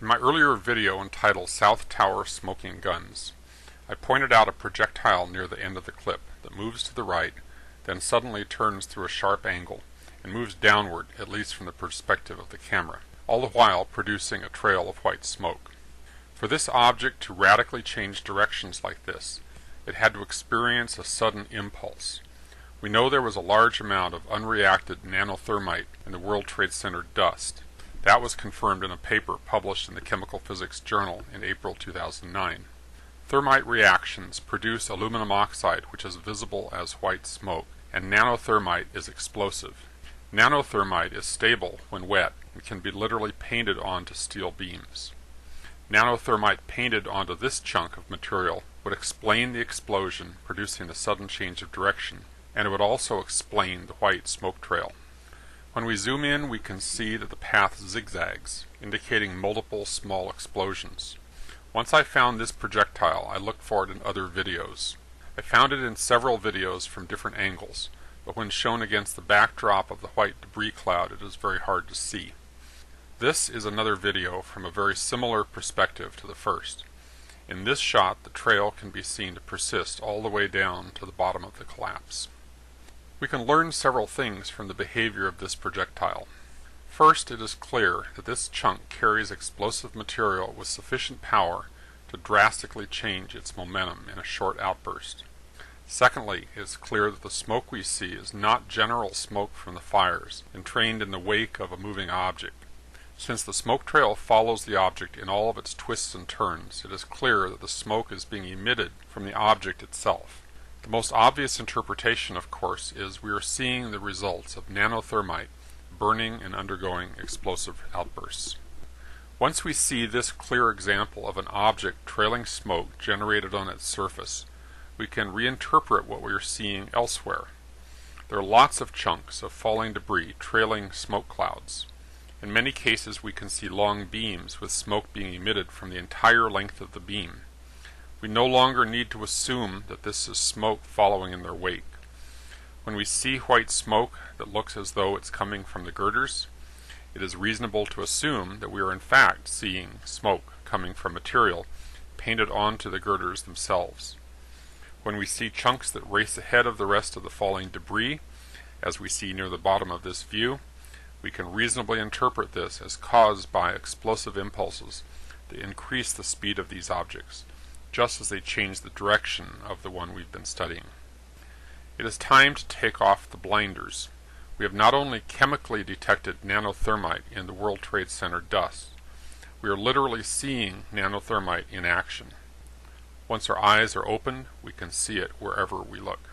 In my earlier video entitled South Tower Smoking Guns, I pointed out a projectile near the end of the clip that moves to the right, then suddenly turns through a sharp angle and moves downward, at least from the perspective of the camera, all the while producing a trail of white smoke. For this object to radically change directions like this, it had to experience a sudden impulse. We know there was a large amount of unreacted nanothermite in the World Trade Center dust. That was confirmed in a paper published in the Chemical Physics Journal in April 2009. Thermite reactions produce aluminum oxide, which is visible as white smoke, and nanothermite is explosive. Nanothermite is stable when wet and can be literally painted onto steel beams. Nanothermite painted onto this chunk of material would explain the explosion, producing the sudden change of direction, and it would also explain the white smoke trail. When we zoom in, we can see that the path zigzags, indicating multiple small explosions. Once I found this projectile, I looked for it in other videos. I found it in several videos from different angles, but when shown against the backdrop of the white debris cloud, it is very hard to see. This is another video from a very similar perspective to the first. In this shot, the trail can be seen to persist all the way down to the bottom of the collapse. We can learn several things from the behavior of this projectile. First, it is clear that this chunk carries explosive material with sufficient power to drastically change its momentum in a short outburst. Secondly, it is clear that the smoke we see is not general smoke from the fires entrained in the wake of a moving object. Since the smoke trail follows the object in all of its twists and turns, it is clear that the smoke is being emitted from the object itself. The most obvious interpretation, of course, is we are seeing the results of nanothermite burning and undergoing explosive outbursts. Once we see this clear example of an object trailing smoke generated on its surface, we can reinterpret what we are seeing elsewhere. There are lots of chunks of falling debris trailing smoke clouds. In many cases, we can see long beams with smoke being emitted from the entire length of the beam. We no longer need to assume that this is smoke following in their wake. When we see white smoke that looks as though it's coming from the girders, it is reasonable to assume that we are in fact seeing smoke coming from material painted onto the girders themselves. When we see chunks that race ahead of the rest of the falling debris, as we see near the bottom of this view, we can reasonably interpret this as caused by explosive impulses that increase the speed of these objects, just as they change the direction of the one we've been studying. It is time to take off the blinders. We have not only chemically detected nanothermite in the World Trade Center dust, we are literally seeing nanothermite in action. Once our eyes are opened, we can see it wherever we look.